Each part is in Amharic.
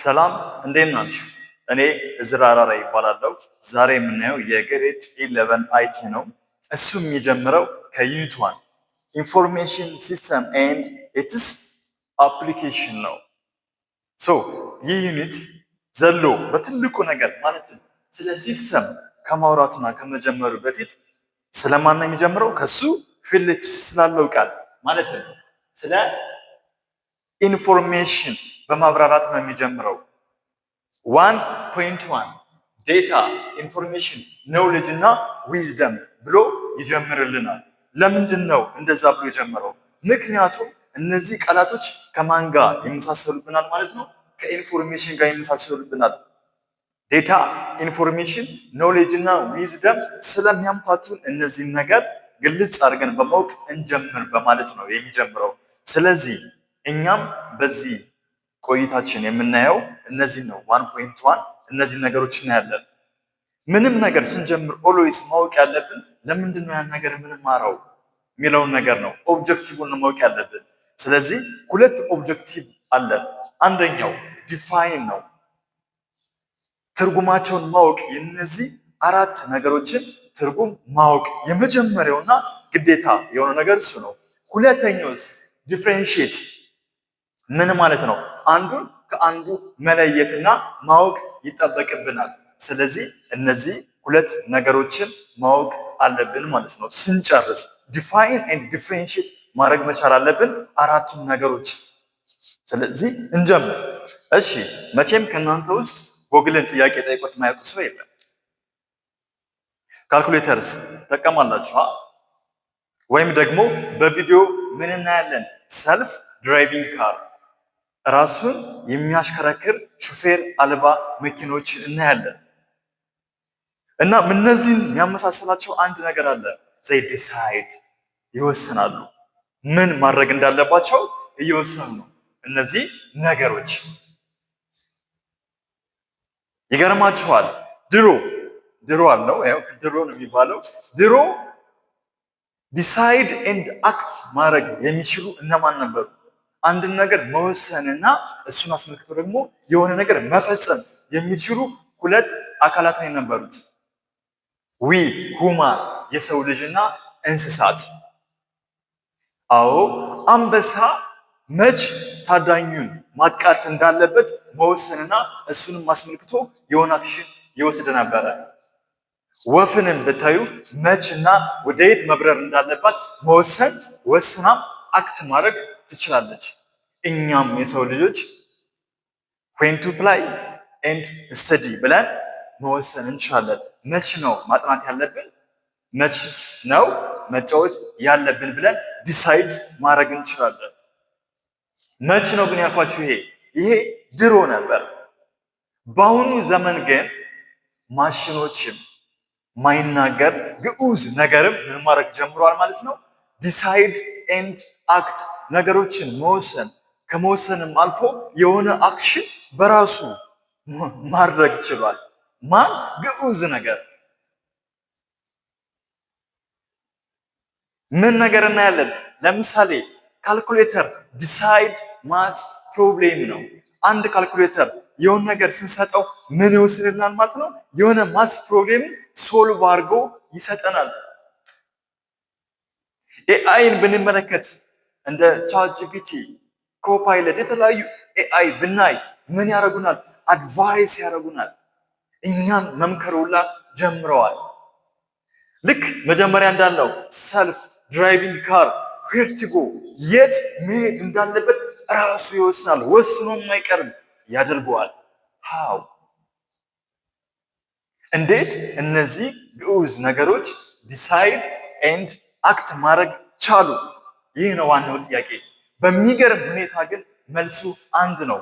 ሰላም እንዴት ናችሁ? እኔ እዝራ አራራ ይባላለሁ። ዛሬ የምናየው የግሬድ 11 አይቲ ነው። እሱ የሚጀምረው ከዩኒት 1 ኢንፎርሜሽን ሲስተም ኤንድ ኢትስ አፕሊኬሽን ነው። ይህ ዩኒት ዘሎ በትልቁ ነገር ማለት ስለ ሲስተም ከማውራትና ከመጀመሩ በፊት ስለማን ነው የሚጀምረው? ከሱ ፊት ለፊት ስላለው ቃል ማለት ስለ ኢንፎርሜሽን በማብራራት ነው የሚጀምረው። 1.1 ዴታ ኢንፎርሜሽን ኖውሌጅ እና ዊዝደም ብሎ ይጀምርልናል። ለምንድን ነው እንደዛ ብሎ የጀመረው? ምክንያቱም እነዚህ ቃላቶች ከማን ጋር ይመሳሰሉብናል ማለት ነው? ከኢንፎርሜሽን ጋር ይመሳሰሉብናል። ዴታ ኢንፎርሜሽን ኖውሌጅ እና ዊዝደም ስለሚያምታቱን እነዚህን ነገር ግልጽ አድርገን በማወቅ እንጀምር በማለት ነው የሚጀምረው። ስለዚህ እኛም በዚህ ቆይታችን የምናየው እነዚህ ነው። 1.1 እነዚህ ነገሮች እናያለን። ምንም ነገር ስንጀምር ኦልዌይስ ማወቅ ያለብን ለምንድን ነው ያን ነገር የምንማረው የሚለውን ነገር ነው። ኦብጀክቲቭን ማወቅ ያለብን። ስለዚህ ሁለት ኦብጀክቲቭ አለ። አንደኛው ዲፋይን ነው፣ ትርጉማቸውን ማወቅ። የነዚህ አራት ነገሮችን ትርጉም ማወቅ የመጀመሪያውና ግዴታ የሆነ ነገር እሱ ነው። ሁለተኛውስ ዲፍሬንሺየት ምን ማለት ነው? አንዱን ከአንዱ መለየትና ማወቅ ይጠበቅብናል። ስለዚህ እነዚህ ሁለት ነገሮችን ማወቅ አለብን ማለት ነው። ስንጨርስ ዲፋይን ኤንድ ዲፍሬንሺየት ማድረግ መቻል አለብን አራቱን ነገሮች። ስለዚህ እንጀምር። እሺ፣ መቼም ከእናንተ ውስጥ ጎግልን ጥያቄ ጠይቆት የማያውቁ ሰው የለም። ካልኩሌተርስ ትጠቀማላችሁ ወይም ደግሞ በቪዲዮ ምን እናያለን? ሰልፍ ድራይቪንግ ካር፣ ራሱን የሚያሽከረክር ሹፌር አልባ መኪኖች እናያለን። እና እነዚህን የሚያመሳስላቸው አንድ ነገር አለ። ዘይ ዲሳይድ ይወስናሉ። ምን ማድረግ እንዳለባቸው እየወሰኑ ነው እነዚህ ነገሮች። ይገርማችኋል። ድሮ አለው ያው ድሮ ነው የሚባለው። ድሮ ዲሳይድ ኤንድ አክት ማድረግ የሚችሉ እነማን ነበሩ? አንድን ነገር መወሰንና እሱን አስመልክቶ ደግሞ የሆነ ነገር መፈጸም የሚችሉ ሁለት አካላት ነው የነበሩት። ሁማን የሰው ልጅና እንስሳት። አዎ አንበሳ መች ታዳኙን ማጥቃት እንዳለበት መወሰንና እሱንም አስመልክቶ የሆነ አክሽን ይወስድ ነበረ። ወፍንም ብታዩ መችና ወደየት መብረር እንዳለባት መወሰን ወስናም አክት ማድረግ ትችላለች። እኛም የሰው ልጆች when to play and study ብለን መወሰን እንችላለን። መች ነው ማጥናት ያለብን፣ መች ነው መጫወት ያለብን ብለን ዲሳይድ ማድረግ እንችላለን። መች ነው ግን ያልኳችሁ ይሄ ድሮ ነበር። በአሁኑ ዘመን ግን ማሽኖችም ማይናገር ግዑዝ ነገርም ምን ማድረግ ጀምሯል ማለት ነው። ዲሳይድ ኤንድ አክት ነገሮችን መወሰን፣ ከመወሰንም አልፎ የሆነ አክሽን በራሱ ማድረግ ችሏል። ማን? ግዑዝ ነገር። ምን ነገር እናያለን? ለምሳሌ ካልኩሌተር ዲሳይድ ማት ፕሮብሌም ነው። አንድ ካልኩሌተር የሆነ ነገር ስንሰጠው ምን ይወስድልናል ማለት ነው? የሆነ ማት ፕሮብሌም ሶልቭ አድርጎ ይሰጠናል። ኤአይን ብንመለከት እንደ ቻት ጂፒቲ፣ ኮፓይለት የተለያዩ ኤአይ ብናይ ምን ያደርጉናል? አድቫይስ ያደርጉናል። እኛን መምከሩላ ጀምረዋል። ልክ መጀመሪያ እንዳለው ሰልፍ ድራይቪንግ ካር ዌር ቱ ጎ የት መሄድ እንዳለበት ራሱ ይወስናል። ወስኖ የማይቀርም ያደርገዋል። ሃው እንዴት እነዚህ ግዑዝ ነገሮች ዲሳይድ ኤንድ አክት ማድረግ ቻሉ? ይህ ነው ዋናው ጥያቄ። በሚገርም ሁኔታ ግን መልሱ አንድ ነው።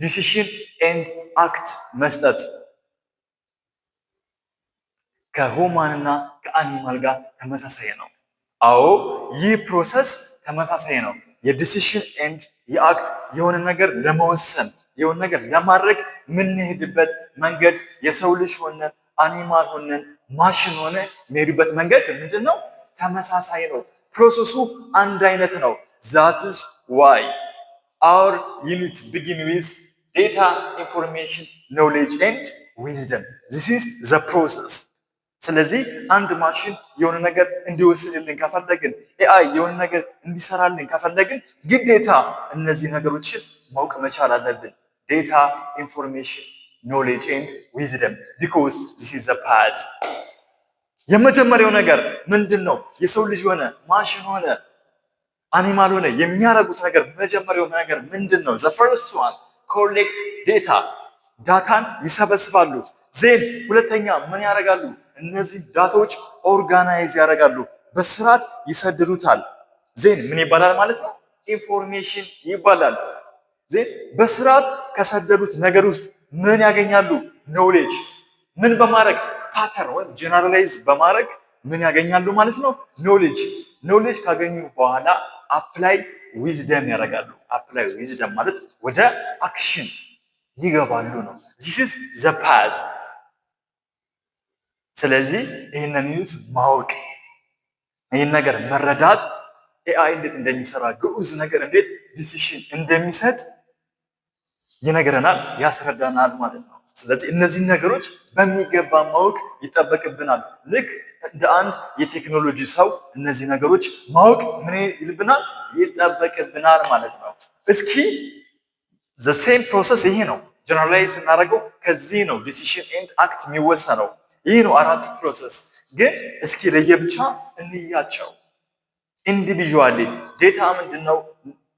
ዲሲሽን ኤንድ አክት መስጠት ከሁማንና ከአኒማል ጋር ተመሳሳይ ነው። አዎ ይህ ፕሮሰስ ተመሳሳይ ነው። የዲሲሽን ኤንድ የአክት የሆነ ነገር ለመወሰን የሆነ ነገር ለማድረግ የምንሄድበት መንገድ የሰው ልጅ ሆነን አኒማል ሆነን ማሽን ሆነ የሚሄዱበት መንገድ ምንድን ነው? ተመሳሳይ ነው። ፕሮሰሱ አንድ አይነት ነው። ዛትስ ዋይ አወር ዩኒት ቢጊን ዊዝ ዴታ ኢንፎርሜሽን ኖሌጅ ኤንድ ዊዝደም ዚስ ኢዝ ዘ ፕሮሰስ። ስለዚህ አንድ ማሽን የሆነ ነገር እንዲወስድልን ከፈለግን ኤአይ የሆነ ነገር እንዲሰራልን ከፈለግን ግዴታ እነዚህ ነገሮችን ማወቅ መቻል አለብን። ዴታ ኢንፎርሜሽን ኖሌጅ ኤንድ ዊዝደም ቢኮዝ ዚስ ኢዝ ዘ ፓዝ። የመጀመሪያው ነገር ምንድን ነው? የሰው ልጅ ሆነ ማሽን ሆነ አኒማል ሆነ የሚያደርጉት ነገር መጀመሪያው ነገር ምንድን ነው? ዘ ፈርስት ዋን ኮሌክት ዴታ፣ ዳታን ይሰበስባሉ። ዜን ሁለተኛ ምን ያደርጋሉ? እነዚህ ዳታዎች ኦርጋናይዝ ያደርጋሉ፣ በስርዓት ይሰድሩታል። ዜን ምን ይባላል ማለት ነው? ኢንፎርሜሽን ይባላል። ዜን በስርዓት ከሰደዱት ነገር ውስጥ ምን ያገኛሉ? ኖሌጅ። ምን በማድረግ ፓተርን ወይም ጀነራላይዝ በማድረግ ምን ያገኛሉ ማለት ነው? ኖሌጅ። ኖሌጅ ካገኙ በኋላ አፕላይ ዊዝደም ያደርጋሉ። አፕላይ ዊዝደም ማለት ወደ አክሽን ይገባሉ ነው። ዚስ ኢዝ ዘ ፓዝ። ስለዚህ ይህንን ዩዝ ማወቅ፣ ይህን ነገር መረዳት፣ ኤአይ እንዴት እንደሚሰራ ግዑዝ ነገር እንዴት ዲሲሽን እንደሚሰጥ ይነግረናል፣ ያስረዳናል ማለት ነው። ስለዚህ እነዚህ ነገሮች በሚገባ ማወቅ ይጠበቅብናል። ልክ እንደ አንድ የቴክኖሎጂ ሰው እነዚህ ነገሮች ማወቅ ምን ይልብናል? ይጠበቅብናል ማለት ነው። እስኪ ዘ ሴም ፕሮሰስ ይሄ ነው። ጀነራላይዝ ስናደርገው ከዚህ ነው ዲሲሽን ኤንድ አክት የሚወሰነው። ይህ ነው አራቱ ፕሮሰስ። ግን እስኪ ለየብቻ እንያቸው። ኢንዲቪዥዋሊ ዴታ ምንድን ነው?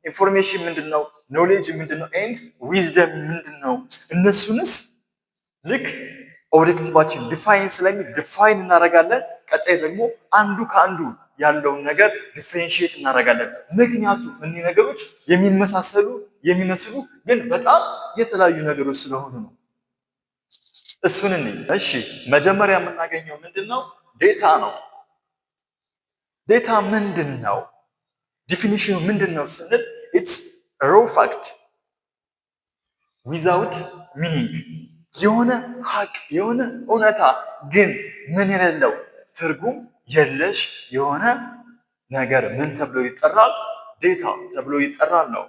ኢንፎርሜሽን ምንድን ነው? ኖሌጅ ምንድን ነው? ኤንድ ዊዝደም ምንድን ነው? እነሱንስ ልክ ኦብጀክቲቫችን ዲፋይን ስለሚል ዲፋይን እናደርጋለን። ቀጣይ ደግሞ አንዱ ከአንዱ ያለውን ነገር ዲፍሬንሺየት እናደርጋለን። ምክንያቱም እኒህ ነገሮች የሚመሳሰሉ የሚመስሉ ግን በጣም የተለያዩ ነገሮች ስለሆኑ ነው። እሱን እሺ መጀመሪያ የምናገኘው ምንድን ነው? ዴታ ነው። ዴታ ምንድን ነው? ዲፊኒሽኑ ምንድን ነው ስንል ኢትስ ሮ ፋክት ዊዛውት ሚኒንግ፣ የሆነ ሀቅ የሆነ እውነታ ግን ምን የሌለው ትርጉም የለሽ የሆነ ነገር ምን ተብሎ ይጠራል? ዴታ ተብሎ ይጠራል ነው።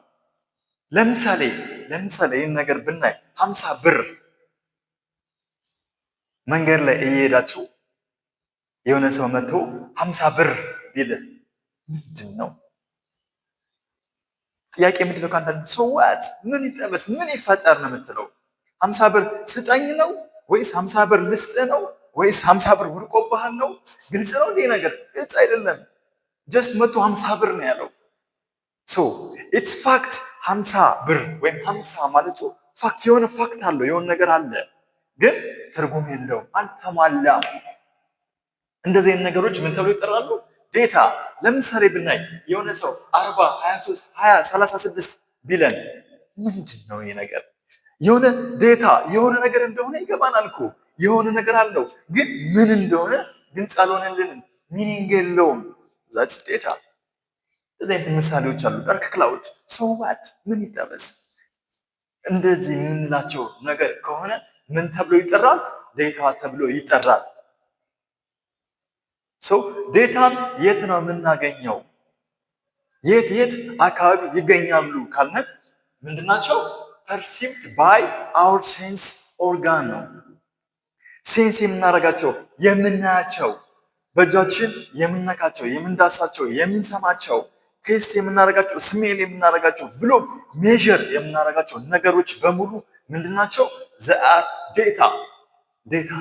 ለምሳሌ ይህን ነገር ብናይ 50 ብር መንገድ ላይ እየሄዳችሁ የሆነ ሰው መጥቶ 50 ብር ቢልህ ምንድን ነው ጥያቄ? ምንድን ነው? ከአንዳንድ ሰዋት ምን ይጠበስ ምን ይፈጠር ነው የምትለው? 50 ብር ስጠኝ ነው ወይስ 50 ብር ልስጥህ ነው ወይስ 50 ብር ውድቆብሃል ነው? ግልጽ ነው እንዴ ነገር? ግልጽ አይደለም። ጀስት መቶ 50 ብር ነው ያለው። ሶ ኢትስ ፋክት 50 ብር ወይም 50 ማለቱ ፋክት የሆነ ፋክት አለው የሆነ ነገር አለ፣ ግን ትርጉም የለውም፣ አልተሟላም። እንደዚህ አይነት ነገሮች ምን ተብሎ ይጠራሉ? ዴታ። ለምሳሌ ብናይ የሆነ ሰው 40 23 20 36 ቢለን ምንድን ነው ይሄ ነገር? የሆነ ዴታ የሆነ ነገር እንደሆነ ይገባናል እኮ የሆነ ነገር አለው፣ ግን ምን እንደሆነ ግልጽ አልሆነልንም፣ ሚኒንግ የለውም። ዛትስ ዴታ። እንደዚህ አይነት ምሳሌዎች አሉ። ዳርክ ክላውድ ሶዋት ምን ይጠበስ? እንደዚህ የምንላቸው ነገር ከሆነ ምን ተብሎ ይጠራል? ዴታ ተብሎ ይጠራል። ዴታን የት ነው የምናገኘው? የት አካባቢ ይገኛሉ ካልነን ምንድናቸው? ፐርሲቭድ ባይ አወር ሴንስ ኦርጋን ነው። ሴንስ የምናደርጋቸው የምናያቸው፣ በእጃችን የምንነካቸው፣ የምንዳሳቸው፣ የምንሰማቸው፣ ቴስት የምናደርጋቸው፣ ስሜል የምናደርጋቸው ብሎ ሜዥር የምናደርጋቸው ነገሮች በሙሉ ምንድናቸው? ዴታ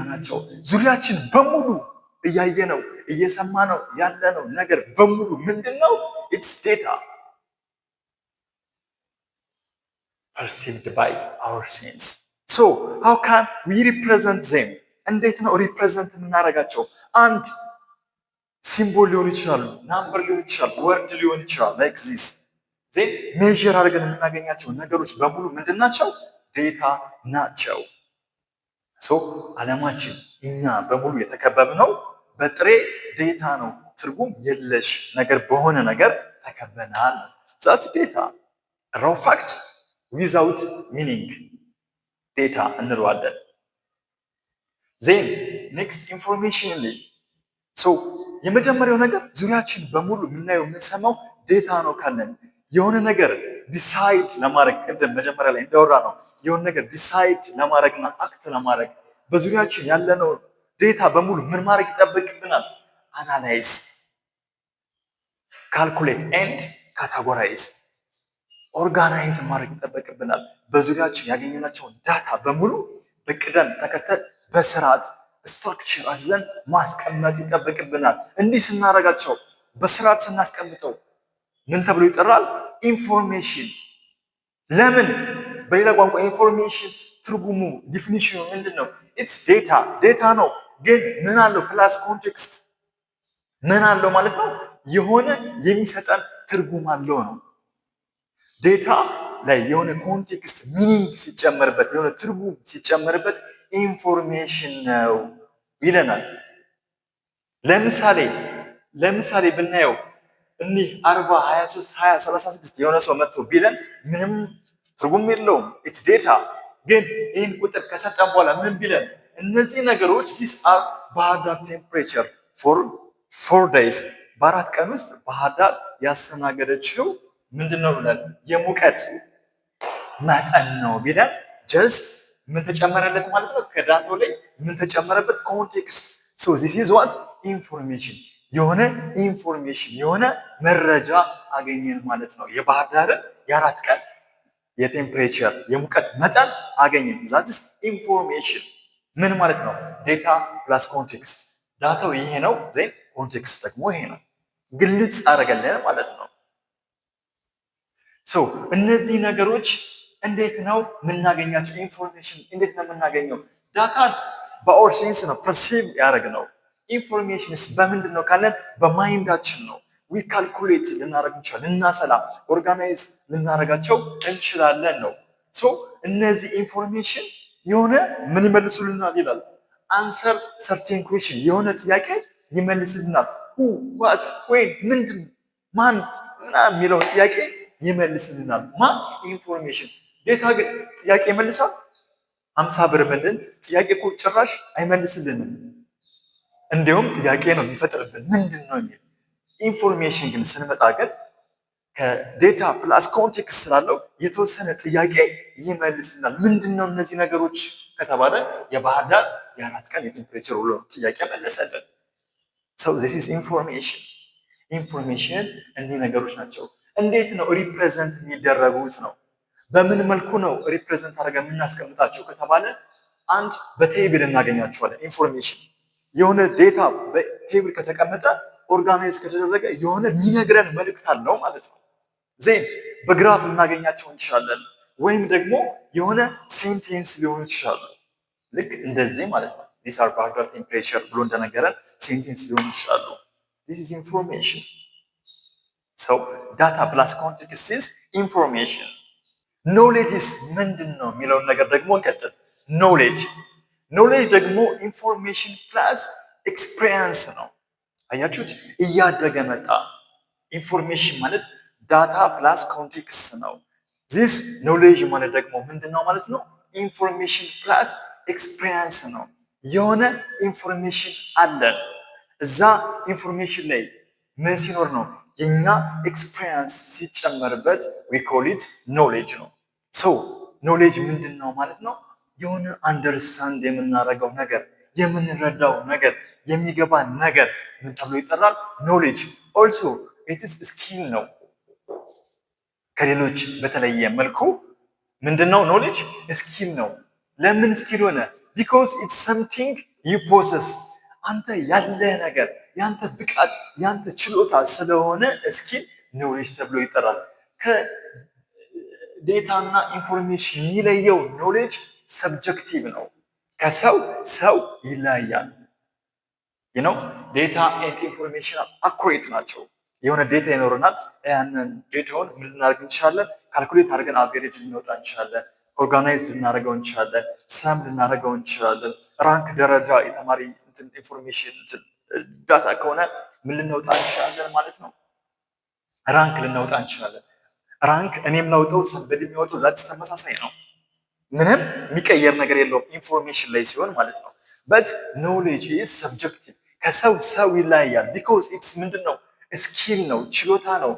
ናቸው። ዙሪያችን በሙሉ እያየነው እየሰማነው ያለነው ነገር በሙሉ ምንድነው? ኢትስ ዴታ perceived by our sense. So how can we represent them? እንዴት ነው ሪፕሬዘንት የምናደርጋቸው? አንድ ሲምቦል ሊሆን ይችላል፣ ናምበር ሊሆን ይችላል፣ ወርድ ሊሆን ይችላል። ላይክ ዚስ ዜን ሜዥር አድርገን የምናገኛቸው ነገሮች በሙሉ ምንድናቸው? ዴታ ናቸው። ዓለማችን እኛ በሙሉ የተከበብነው በጥሬ ዴታ ነው። ትርጉም የለሽ ነገር በሆነ ነገር ተከበናል። ዛት ዴታ ራው ፋክት ዊዛውት ሚኒንግ ዴታ እንለዋለን። ዜን ኔክስት ኢንፎርሜሽን ላይ የመጀመሪያው ነገር ዙሪያችን በሙሉ የምናየው የምንሰማው ዴታ ነው ካለን የሆነ ነገር ዲሳይድ ለማድረግ ቅድም መጀመሪያ ላይ እንዳወራ ነው የሆነ ነገር ዲሳይድ ለማድረግና አክት ለማድረግ በዙሪያችን ያለነው ዴታ በሙሉ ምን ማድረግ ይጠበቅብናል? አናላይዝ፣ ካልኩሌት ኤንድ ካታጎራይዝ፣ ኦርጋናይዝ ማድረግ ይጠበቅብናል። በዙሪያችን ያገኘናቸውን ዳታ በሙሉ በቅደም ተከተል በስርዓት ስትራክቸር አዘን ማስቀመጥ ይጠበቅብናል። እንዲህ ስናደርጋቸው በስርዓት ስናስቀምጠው ምን ተብሎ ይጠራል? ኢንፎርሜሽን። ለምን? በሌላ ቋንቋ ኢንፎርሜሽን ትርጉሙ ዲፊኒሽኑ ምንድን ነው? ኢትስ ዴታ፣ ዴታ ነው። ግን ምን አለው? ፕላስ ኮንቴክስት ምን አለው ማለት ነው? የሆነ የሚሰጠን ትርጉም አለው ነው። ዴታ ላይ የሆነ ኮንቴክስት ሚኒንግ ሲጨመርበት፣ የሆነ ትርጉም ሲጨመርበት ኢንፎርሜሽን ነው ይለናል። ለምሳሌ ብናየው እኒህ 40 23 20 36 የሆነ ሰው መጥቶ ቢለን ምንም ትርጉም የለውም። ኢትስ ዴታ። ግን ይህን ቁጥር ከሰጠን በኋላ ምን ቢለን እነዚህ ነገሮች ዲስ አር ባህር ዳር ቴምፕሬቸር ፎር 4 ዴይስ በ4 ቀን ውስጥ ባህር ዳር ያስተናገደችው ምንድን ነው ብለን የሙቀት መጠን ነው ቢለን ጀስት ምን ተጨመረለት ማለት ነው? ከዳታው ላይ ምን ተጨመረበት? ኮንቴክስት። ሶ ዚስ ኢዝ ዋት ኢንፎርሜሽን። የሆነ ኢንፎርሜሽን የሆነ መረጃ አገኘን ማለት ነው። የባህር ዳርን የ4 ቀን የቴምፕሬቸር የሙቀት መጠን አገኘን። ዛትስ ኢንፎርሜሽን። ምን ማለት ነው? ዴታ ፕላስ ኮንቴክስት። ዳታው ይሄ ነው፣ ዜን ኮንቴክስት ደግሞ ይሄ ነው። ግልጽ አደረገልን ማለት ነው። ሶ እነዚህ ነገሮች እንዴት ነው የምናገኛቸው? ኢንፎርሜሽን እንዴት ነው የምናገኘው? ዳታን በኦር ሴንስ ነው ፐርሲቭ ያደረግ ነው። ኢንፎርሜሽንስ በምንድን ነው ካለን በማይንዳችን ነው። ዊ ካልኩሌት ልናደረግ እንችላለን፣ ልናሰላ ኦርጋናይዝ ልናደረጋቸው እንችላለን ነው። ሶ እነዚህ ኢንፎርሜሽን የሆነ ምን ይመልሱልናል ይላል። አንሰር ሰርቴን ኩዌሽን፣ የሆነ ጥያቄ ይመልስልናል። ሁ ዋት ዌን ምንድን ማን የሚለውን ጥያቄ ይመልስልናል። ማን? ኢንፎርሜሽን። ዴታ ግን ጥያቄ ይመልሳል? 50 ብር ምንድን ጥያቄ እኮ ጭራሽ አይመልስልንም። እንዲሁም ጥያቄ ነው የሚፈጥርብን ምንድን ነው የሚል። ኢንፎርሜሽን ግን ስንመጣ ግን ከዴታ ፕላስ ኮንቴክስት ስላለው የተወሰነ ጥያቄ ይመልስልናል። ምንድን ነው እነዚህ ነገሮች ከተባለ የባህር ዳር የ4 ቀን የቴምፕሬቸር ውሎ ጥያቄ መለሰልን። ሰው ዚስ ኢዝ ኢንፎርሜሽን። ኢንፎርሜሽን እኒህ ነገሮች ናቸው። እንዴት ነው ሪፕሬዘንት የሚደረጉት ነው? በምን መልኩ ነው ሪፕሬዘንት አድርገን የምናስቀምጣቸው ከተባለ አንድ በቴብል እናገኛቸዋለን። ኢንፎርሜሽን የሆነ ዴታ በቴብል ከተቀመጠ ኦርጋናይዝ ከተደረገ የሆነ የሚነግረን መልእክት አለው ማለት ነው። ዜን በግራፍ ልናገኛቸው እንችላለን፣ ወይም ደግሞ የሆነ ሴንቴንስ ሊሆኑ ይችላሉ። ልክ እንደዚህ ማለት ነው። ዲስ አር ባህር ዳር ቴምፕሬቸር ብሎ እንደነገረን ሴንቴንስ ሊሆኑ ይችላሉ። ዲስ ኢዝ ኢንፎርሜሽን። ሰው ዳታ ፕላስ ኮንቴክስት ኢዝ ኢንፎርሜሽን። ኖሌጅስ ምንድን ነው የሚለውን ነገር ደግሞ እንቀጥል። ኖሌጅ ደግሞ ኢንፎርሜሽን ፕላስ ኤክስፔሪየንስ ነው። አያችሁት? እያደገ መጣ። ኢንፎርሜሽን ማለት ዳታ ፕላስ ኮንቴክስት ነው። ዚስ ኖሌጅ ማለት ደግሞ ምንድን ነው ማለት ነው? ኢንፎርሜሽን ፕላስ ኤክስፔሪየንስ ነው። የሆነ ኢንፎርሜሽን አለን። እዛ ኢንፎርሜሽን ላይ ምን ሲኖር ነው? የኛ ኤክስፔሪየንስ ሲጨመርበት ዊ ኮል ኢት ኖሌጅ ነው። ሶ ኖሌጅ ምንድን ነው ማለት ነው? የሆነ አንደርስታንድ የምናደርገው ነገር፣ የምንረዳው ነገር፣ የሚገባ ነገር ምን ተብሎ ይጠራል? ኖሌጅ። ኦልሶ ኢትስ ስኪል ነው። ከሌሎች በተለየ መልኩ ምንድነው? ኖሌጅ ስኪል ነው። ለምን ስኪል ሆነ? ቢኮዝ ኢትስ ሰምቲንግ ዩ ፖሰስ። አንተ ያለ ነገር ያንተ ብቃት ያንተ ችሎታ ስለሆነ ስኪል ኖሌጅ ተብሎ ይጠራል። ከዴታና ኢንፎርሜሽን የሚለየው ኖሌጅ ሰብጀክቲቭ ነው። ከሰው ይለያያል። ዴታ ኤንድ ኢንፎርሜሽን አኩሬት ናቸው። የሆነ ዴታ ይኖረናል። ያንን ዴታውን ምን ልናደርግ እንችላለን? ካልኩሌት አድርገን አቬሬጅ ልንወጣ እንችላለን። ኦርጋናይዝ ልናደርገው እንችላለን። ሰም ልናደርገው እንችላለን። ራንክ ደረጃ የተማሪ ኢንፎርሜሽን ዳታ ከሆነ ምን ልናወጣ እንችላለን ማለት ነው? ራንክ ልናወጣ እንችላለን። ራንክ እኔም ላውጠው ሰንበድ የሚወጣው ዛት ተመሳሳይ ነው። ምንም የሚቀየር ነገር የለውም ኢንፎርሜሽን ላይ ሲሆን ማለት ነው። በት ኖሌጅ ኢዝ ሰብጀክቲቭ። ከሰው ይለያያል። ቢኮዝ ኢትስ ምንድን ነው? ስኪል ነው፣ ችሎታ ነው።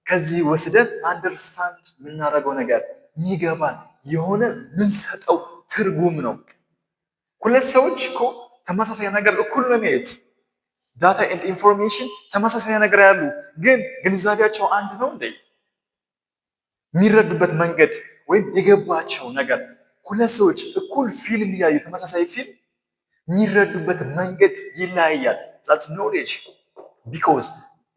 ከዚህ ወስደን አንደርስታንድ የምናደርገው ነገር የሚገባን የሆነ ምንሰጠው ትርጉም ነው። ሁለት ሰዎች እኮ ተመሳሳይ ነገር እኩል ነው የሚያዩት። ዳታ ኤንድ ኢንፎርሜሽን ተመሳሳይ ነገር ያሉ ግን ግንዛቤያቸው አንድ ነው እንዴ? የሚረዱበት መንገድ ወይም የገባቸው ነገር ሁለት ሰዎች እኩል ፊልም እያዩ ተመሳሳይ ፊልም የሚረዱበት መንገድ ይለያያል። that's knowledge because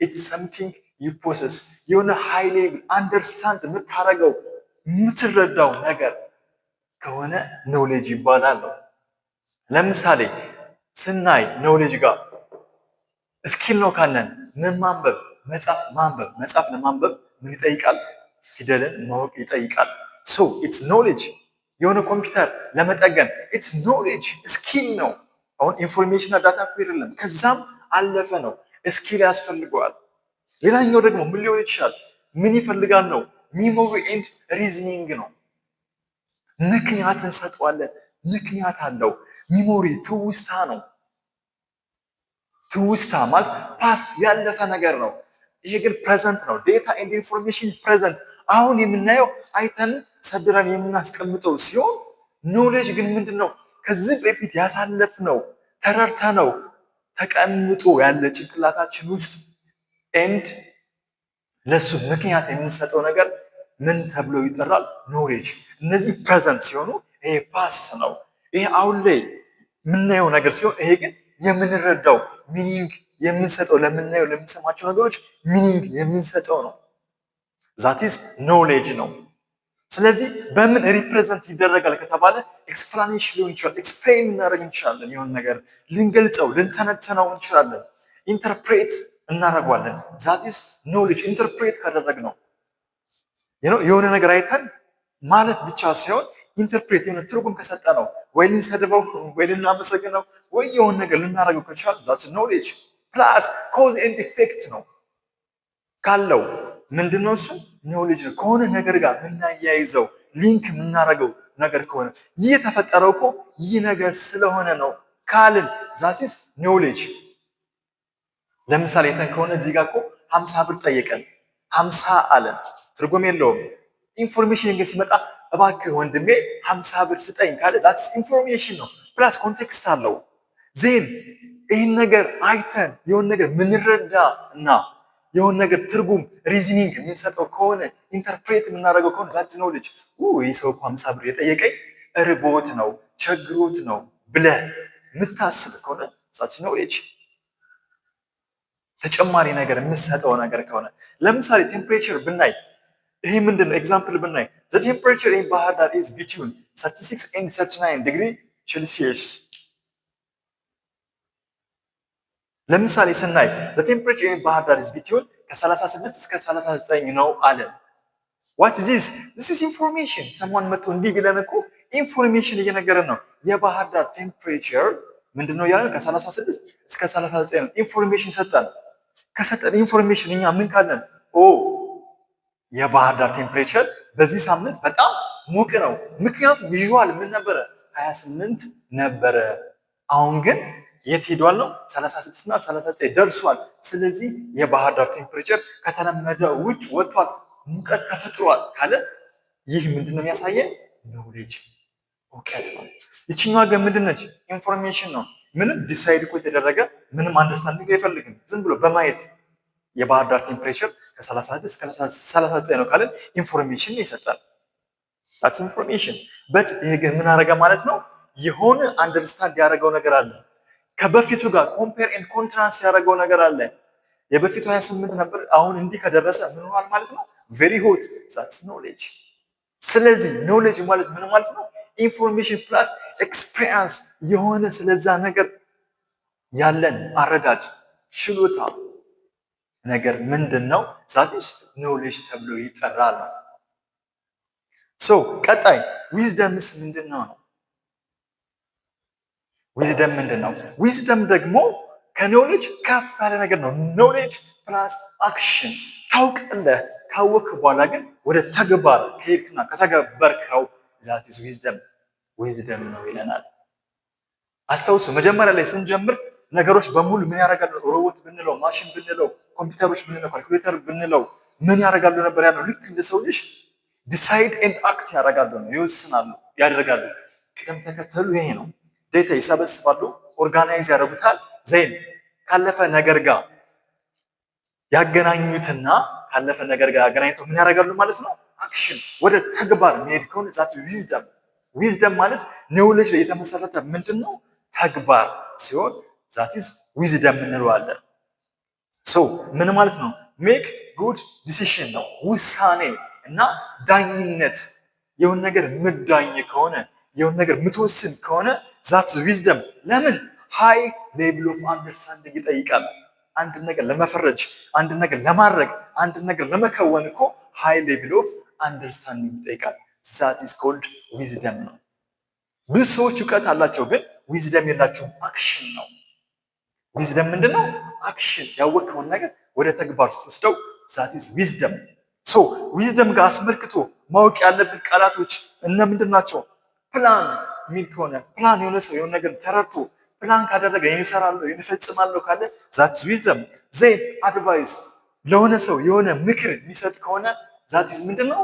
it's something you possess የሆነ ሃይ ሌቭል አንደርስታንድ የምታደርገው የምትረዳው ነገር ከሆነ ኖሌጅ ይባላል። ለምሳሌ ስናይ ኖሌጅ ጋር ስኪል ነው ካለን ምን ማንበብ መጻፍ ለማንበብ ምን ይጠይቃል? ፊደልን ማወቅ ይጠይቃል። ሶ ኢትስ ኖሌጅ። የሆነ ኮምፒውተር ለመጠገን ኢትስ ኖሌጅ ስኪል ነው። አሁን ኢንፎርሜሽን ዳታ እኮ አይደለም፣ ከዛም አለፈ ነው። ስኪል ያስፈልገዋል። ሌላኛው ደግሞ ምን ሊሆን ይችላል? ምን ይፈልጋል ነው? ሚሞሪ ኤንድ ሪዝኒንግ ነው። ምክንያት እንሰጠዋለን። ምክንያት አለው። ሚሞሪ ትውስታ ነው። ትውስታ ማለት ፓስት ያለፈ ነገር ነው። ይሄ ግን ፕሬዘንት ነው። ዴታ ኤንድ ኢንፎርሜሽን ፕሬዘንት አሁን የምናየው አይተን ሰድረን የምናስቀምጠው ሲሆን ኖሌጅ ግን ምንድን ነው? ከዚህ በፊት ያሳለፍነው ተረድተነው ተቀምጦ ያለ ጭንቅላታችን ውስጥ ኤንድ ለሱ ምክንያት የምንሰጠው ነገር ምን ተብሎ ይጠራል? ኖሌጅ። እነዚህ ፕሬዘንት ሲሆኑ ይሄ ፓስት ነው። ይሄ አሁን ላይ የምናየው ነገር ሲሆን ይሄ ግን የምንረዳው ሚኒንግ የምንሰጠው ለምናየው ለምንሰማቸው ነገሮች ሚኒንግ የምንሰጠው ነው። ዛቲስ ኖሌጅ ነው። ስለዚህ በምን ሪፕሬዘንት ይደረጋል ከተባለ ኤክስፕላኔሽን ሊሆን ይችላል። ኤክስፕሌን እናደርግ እንችላለን። የሆነ ነገር ልንገልጸው ልንተነተነው እንችላለን። ኢንተርፕሬት እናደርገዋለን። ዛቲስ ኖሌጅ። ኢንተርፕሬት ካደረግነው የሆነ ነገር አይተን ማለት ብቻ ሳይሆን ኢንተርፕሬት የሆነ ትርጉም ከሰጠ ነው ወይ ልንሰድበው ወይ ልናመሰግነው ወይ የሆነ ነገር ልናደርገው ከቻል ዛትስ ኖሌጅ። ፕላስ ኮዝ ኤንድ ኢፌክት ነው ካለው ምንድነው እሱ ኖሌጅ ነው። ከሆነ ነገር ጋር የምናያይዘው ሊንክ የምናደርገው ነገር ከሆነ ይህ የተፈጠረው እኮ ይህ ነገር ስለሆነ ነው ካልን ዛትስ ኖሌጅ። ለምሳሌ አይተን ከሆነ እዚህ ጋር እኮ 50 ብር ጠየቀን 50 አለን። ትርጉም የለውም። ኢንፎርሜሽን ግን ሲመጣ እባክህ ወንድሜ 50 ብር ስጠኝ ካለ ዛትስ ኢንፎርሜሽን ነው። ፕላስ ኮንቴክስት አለው። ዜን ይህን ነገር አይተን የሆነ ነገር ምንረዳ እና የሆነ ነገር ትርጉም ሪዝኒንግ የምንሰጠው ከሆነ ኢንተርፕሬት የምናደርገው ከሆነ ዛትስ ኖሌጅ። ይህ ሰው እኮ 50 ብር የጠየቀኝ እርቦት ነው ቸግሮት ነው ብለህ የምታስብ ከሆነ ዛትስ ኖሌጅ። ተጨማሪ ነገር የምንሰጠው ነገር ከሆነ ለምሳሌ ቴምፕሬቸር ብናይ ይሄ ምንድነው? ኤግዛምፕል ብናይ ዘ ቴምፕሬቸር ኢን ባህር ዳር ኢዝ ቢትዊን 36 and 39 ዲግሪ ሴልሲየስ። ለምሳሌ ስናይ ዘ ቴምፕሬቸር ኢን ባህር ዳር ኢዝ ቢትዊን ከ36 እስከ 39 ነው አለ። ዋት ኢዝ ዚስ? ዚስ ኢዝ ኢንፎርሜሽን። ሰማን መጥቶ እንዲህ ቢለን እኮ ኢንፎርሜሽን እየነገረን ነው። የባህር ዳር ቴምፕሬቸር ምንድነው ያለን? ከ36 እስከ 39 ነው። ኢንፎርሜሽን ሰጠን። ከሰጠን ኢንፎርሜሽን እኛ ምን ካለን የባህር ዳር ቴምፕሬቸር በዚህ ሳምንት በጣም ሙቅ ነው። ምክንያቱም ቪዥዋል ምን ነበረ? 28 ነበረ። አሁን ግን የት ሄዷል ነው? 36 እና 39 ደርሷል። ስለዚህ የባህር ዳር ቴምፕሬቸር ከተለመደ ውጭ ወጥቷል፣ ሙቀት ተፈጥሯል ካለ ይህ ምንድነው የሚያሳየን? ኖሌጅ እውቀት ነው። ይችኛዋ ግን ምንድነች? ኢንፎርሜሽን ነው። ምንም ዲሳይድ እኮ የተደረገ ምንም አንደርስታንዲንግ አይፈልግም። ዝም ብሎ በማየት የባህር ዳር ቴምፕሬቸር ከ36 እስከ 39 ነው ካለን ኢንፎርሜሽን ይሰጣል። ዛትስ ኢንፎርሜሽን። በት ይሄ ግን ምን አደረገ ማለት ነው? የሆነ አንደርስታንድ ያደረገው ነገር አለ። ከበፊቱ ጋር ኮምፔር ኤንድ ኮንትራስት ያደረገው ነገር አለ። የበፊቱ 28 ነበር፣ አሁን እንዲህ ከደረሰ ምን ሆኗል ማለት ነው? ቬሪ ሆት። ዛትስ ኖሌጅ። ስለዚህ ኖሌጅ ማለት ምን ማለት ነው? ኢንፎርሜሽን ፕላስ ኤክስፒሪየንስ፣ የሆነ ስለዛ ነገር ያለን አረዳድ ችሎታ ነገር ምንድን ነው? ዛትስ ኖሌጅ ተብሎ ይጠራል። ሶ ቀጣይ ዊዝደምስ ምንድን ነው? ዊዝደም ምንድን ነው? ዊዝደም ደግሞ ከኖሌጅ ከፍ ያለ ነገር ነው። ኖሌጅ ፕላስ አክሽን። ታውቃለህ፣ ካወቅክ በኋላ ግን ወደ ተግባር ከሄድክና ከተገበርከው ዛትስ ዊዝደም። ዊዝደም ነው ይለናል። አስታውሱ መጀመሪያ ላይ ስንጀምር ነገሮች በሙሉ ምን ያደርጋሉ? ሮቦት ብንለው፣ ማሽን ብንለው፣ ኮምፒውተሮች ብንለው፣ ካልኩሌተር ብንለው፣ ምን ያደርጋሉ ነበር ያለው? ልክ እንደ ሰው ልጅ ዲሳይድ ኤንድ አክት ያደርጋሉ ነው፣ ይወስናሉ፣ ያደርጋሉ። ቅደም ተከተሉ ይሄ ነው። ዴታ ይሰበስባሉ፣ ኦርጋናይዝ ያደርጉታል። ዜን ካለፈ ነገር ጋር ያገናኙትና ካለፈ ነገር ጋር ያገናኝተው ምን ያደርጋሉ ማለት ነው? አክሽን፣ ወደ ተግባር የሚሄድ ከሆነ ዛት ዊዝደም። ዊዝደም ማለት ኔውሌጅ ላይ የተመሰረተ ምንድን ነው? ተግባር ሲሆን ዛቲስ ዊዝደም እንለዋለን። ሶ ምን ማለት ነው? ሜክ ጉድ ዲሲሽን ነው፣ ውሳኔ እና ዳኝነት። የሆነ ነገር ምዳኝ ከሆነ የሆነ ነገር ምትወስን ከሆነ ዛት ዊዝደም። ለምን? ሃይ ሌቭል ኦፍ አንደርስታንዲንግ ይጠይቃል። አንድ ነገር ለመፈረጅ፣ አንድ ነገር ለማድረግ፣ አንድ ነገር ለመከወን እኮ ሃይ ሌቭል ኦፍ አንደርስታንዲንግ ይጠይቃል። ዛት ኢዝ ኮልድ ዊዝደም ነው። ብዙ ሰዎች እውቀት አላቸው፣ ግን ዊዝደም የላቸውም። አክሽን ነው። ዊዝደም ምንድን ነው? አክሽን። ያወቅከውን ነገር ወደ ተግባር ስትወስደው ዛት ኢዝ ዊዝደም። ሶ ዊዝደም ጋር አስመልክቶ ማወቅ ያለብን ቃላቶች እነ ምንድን ናቸው? ፕላን የሚል ከሆነ ፕላን፣ የሆነ ሰው የሆነ ነገር ተረድቶ ፕላን ካደረገ ይህን እሰራለሁ ይህን እፈጽማለሁ ካለ ዛት ኢዝ ዊዝደም። ዜን አድቫይስ፣ ለሆነ ሰው የሆነ ምክር የሚሰጥ ከሆነ ዛት ኢዝ ምንድን ነው?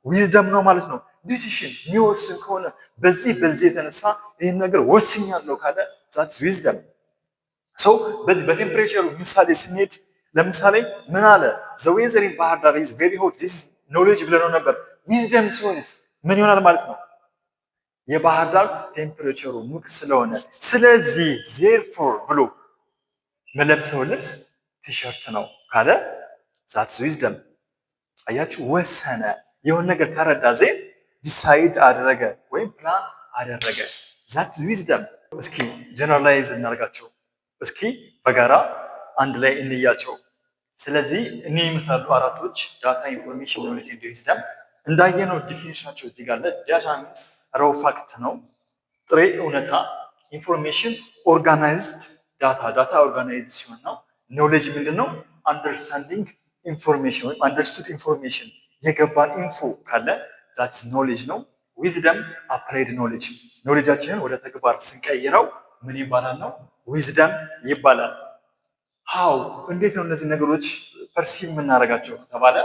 ዊዝደም ነው ማለት ነው። ዲሲሽን የሚወስን ከሆነ በዚህ የተነሳ ይህን ነገር ወስኛለሁ ካለ ዛት ኢዝ ዊዝደም። ሰው በዚህ በቴምፕሬቸሩ ምሳሌ ስንሄድ ለምሳሌ ምን አለ? ዘ ዌዘር ኢን ባህር ዳር ኢዝ ቬሪ ሆት ዚስ ኖሌጅ ብለነው ነበር። ዊዝደም ሲሆንስ ምን ይሆናል ማለት ነው? የባህር ዳር ቴምፕሬቸሩ ሙቅ ስለሆነ ስለዚህ ዜርፎር ብሎ መለብሰው ልብስ ቲሸርት ነው ካለ ዛትስ ዊዝደም። አያችሁ፣ ወሰነ፣ የሆነ ነገር ተረዳ፣ ዜን ዲሳይድ አደረገ ወይም ፕላን አደረገ። ዛትስ ዊዝደም። እስኪ ጀነራላይዝ እናደርጋቸው። እስኪ በጋራ አንድ ላይ እንያቸው። ስለዚህ እኔ የሚመስሉ አራቶች ዳታ፣ ኢንፎርሜሽን፣ ኖሌጅ ኤንድ ዊዝደም እንዳየነው ዲፊኒሽናቸው እዚህ ጋር አለ። ዳታ ሚንስ ሮው ፋክት ነው፣ ጥሬ እውነታ። ኢንፎርሜሽን ኦርጋናይዝድ ዳታ፣ ዳታ ኦርጋናይዝድ ሲሆን ነው። ኖሌጅ ምንድን ነው? አንደርስታንዲንግ ኢንፎርሜሽን ወይም አንደርስቱድ ኢንፎርሜሽን፣ የገባን ኢንፎ ካለ ዛትስ ኖሌጅ ነው። ዊዝደም አፕላይድ ኖሌጅ፣ ኖሌጃችንን ወደ ተግባር ስንቀይረው ምን ይባላል ነው? ዊዝደም ይባላል። ሃው፣ እንዴት ነው እነዚህ ነገሮች ፐርሲቭ የምናደርጋቸው ከተባለ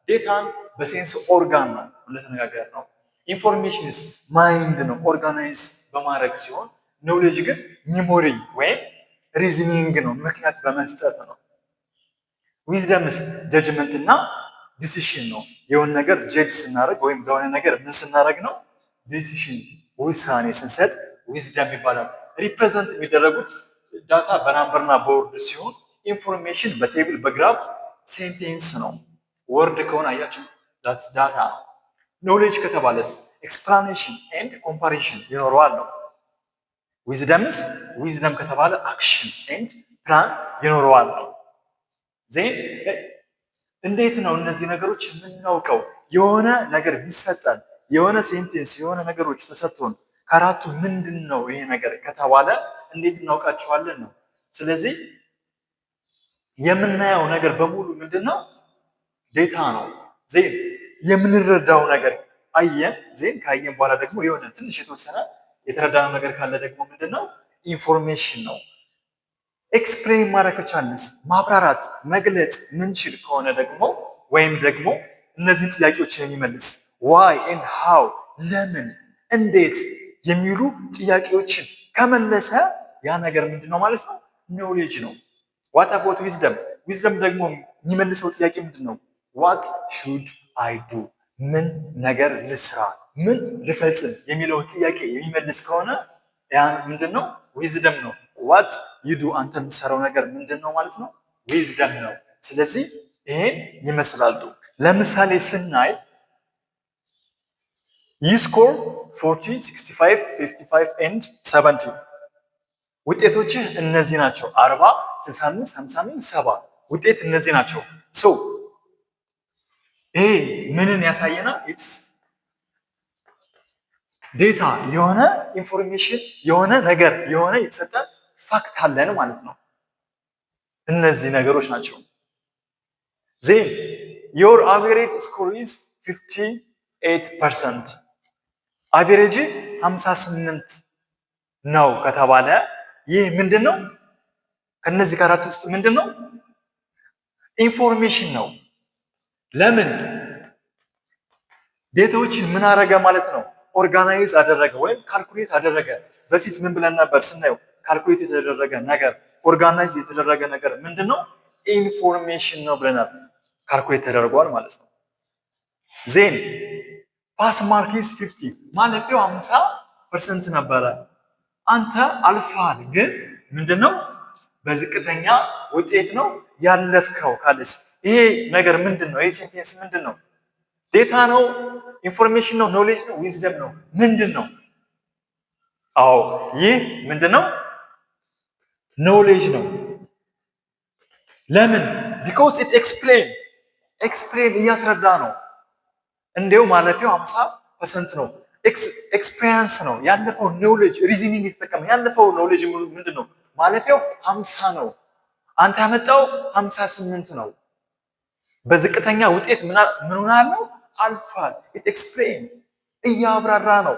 ዴታን በሴንስ ኦርጋን ነው እንደተነጋገር ነው። ኢንፎርሜሽንስ ማይንድ ነው ኦርጋናይዝ በማድረግ ሲሆን፣ ኖሌጅ ግን ሚሞሪ ወይም ሪዝኒንግ ነው ምክንያት በመስጠት ነው። ዊዝደምስ ጀጅመንት እና ዲሲሽን ነው። የሆነ ነገር ጀጅ ስናደርግ ወይም ለሆነ ነገር ምን ስናደርግ ነው? ዲሲሽን ውሳኔ ስንሰጥ ዊዝደም ይባላል። ሪፕሬዘንት የሚደረጉት ዳታ በናምበርና በወርድ ሲሆን፣ ኢንፎርሜሽን በቴብል በግራፍ ሴንቴንስ ነው። ወርድ ከሆነ አያችሁ ዳታ ነው። ኖሌጅ ከተባለስ ኤክስፕላኔሽን ኤንድ ኮምፓሪሽን ይኖረዋል ነው። ዊዝደምስ ዊዝደም ከተባለ አክሽን ኤንድ ፕላን ይኖረዋል ነው። ዜን እንዴት ነው እነዚህ ነገሮች የምናውቀው? የሆነ ነገር ቢሰጠን የሆነ ሴንቴንስ የሆነ ነገሮች ተሰጥቶን ከአራቱ ምንድን ነው ይሄ ነገር ከተባለ እንዴት እናውቃቸዋለን ነው። ስለዚህ የምናየው ነገር በሙሉ ምንድን ነው? ዴታ ነው። ዜን የምንረዳው ነገር አየን። ዜን ካየን በኋላ ደግሞ የሆነ ትንሽ የተወሰነ የተረዳነው ነገር ካለ ደግሞ ምንድን ነው? ኢንፎርሜሽን ነው። ኤክስፕሌን ማድረግ ከቻልንስ ማብራራት መግለጽ ምንችል ከሆነ ደግሞ ወይም ደግሞ እነዚህን ጥያቄዎችን የሚመልስ ዋይ ኤንድ ሃው፣ ለምን፣ እንዴት የሚሉ ጥያቄዎችን ከመለሰ ያ ነገር ምንድን ነው ማለት ነው? ኖሌጅ ነው። ዋት አባውት ዊዝደም? ዊዝደም ደግሞ የሚመልሰው ጥያቄ ምንድን ነው? ዋት ሹድ አይ ዱ፣ ምን ነገር ልስራ፣ ምን ልፈጽም የሚለው ጥያቄ የሚመልስ ከሆነ ያ ምንድን ነው? ዊዝደም ነው። ዋት ዩዱ፣ አንተ የምትሰራው ነገር ምንድን ነው ማለት ነው? ዊዝደም ነው። ስለዚህ ይሄን ይመስላሉ። ለምሳሌ ስናይ you score 40 65 55 and 70 ውጤቶችህ እነዚህ ናቸው። 40 65 55 70 ውጤት እነዚህ ናቸው። ሶ ይሄ ምንን ያሳየናል? ኢትስ ዴታ፣ የሆነ ኢንፎርሜሽን የሆነ ነገር የሆነ የተሰጠ ፋክት አለን ማለት ነው። እነዚህ ነገሮች ናቸው። ዜን your average score is 58%, አቬሬጅ 58 ነው ከተባለ ይህ ምንድን ነው? ከነዚህ ከአራት ውስጥ ምንድን ነው? ኢንፎርሜሽን ነው። ለምን ዴታዎችን ምን አደረገ ማለት ነው? ኦርጋናይዝ አደረገ ወይም ካልኩሌት አደረገ። በፊት ምን ብለን ነበር ስናየው? ካልኩሌት የተደረገ ነገር ኦርጋናይዝ የተደረገ ነገር ምንድን ነው? ኢንፎርሜሽን ነው ብለናል። ካልኩሌት ተደርጓል ማለት ነው። ዜን ፓስ ማርክ ኢዝ 50 ማለፊያው 50% ነበረ። አንተ አልፋል፣ ግን ምንድነው በዝቅተኛ ውጤት ነው ያለፍከው ካለስ ይሄ ነገር ምንድነው? ይሄ ሴንቴንስ ምንድነው? ዴታ ነው? ኢንፎርሜሽን ነው? ኖሌጅ ነው? ዊዝደም ነው? ምንድነው? አዎ ይህ ምንድነው? ኖሌጅ ነው። ለምን? ቢኮዝ ኢት ኤክስፕሌን እያስረዳ ነው። እንዲያው ማለፊያው 50% ነው። ኤክስፒሪየንስ ነው ያለፈው ኖሌጅ ሪዝኒንግ የተጠቀመ ያለፈው ኖሌጅ ምንድን ነው? ማለፊያው 50 ነው። አንተ ያመጣው 58 ነው። በዝቅተኛ ውጤት ምን ሆናለው? አልፋል። ኢት ኤክስፕሌን እያብራራ ነው።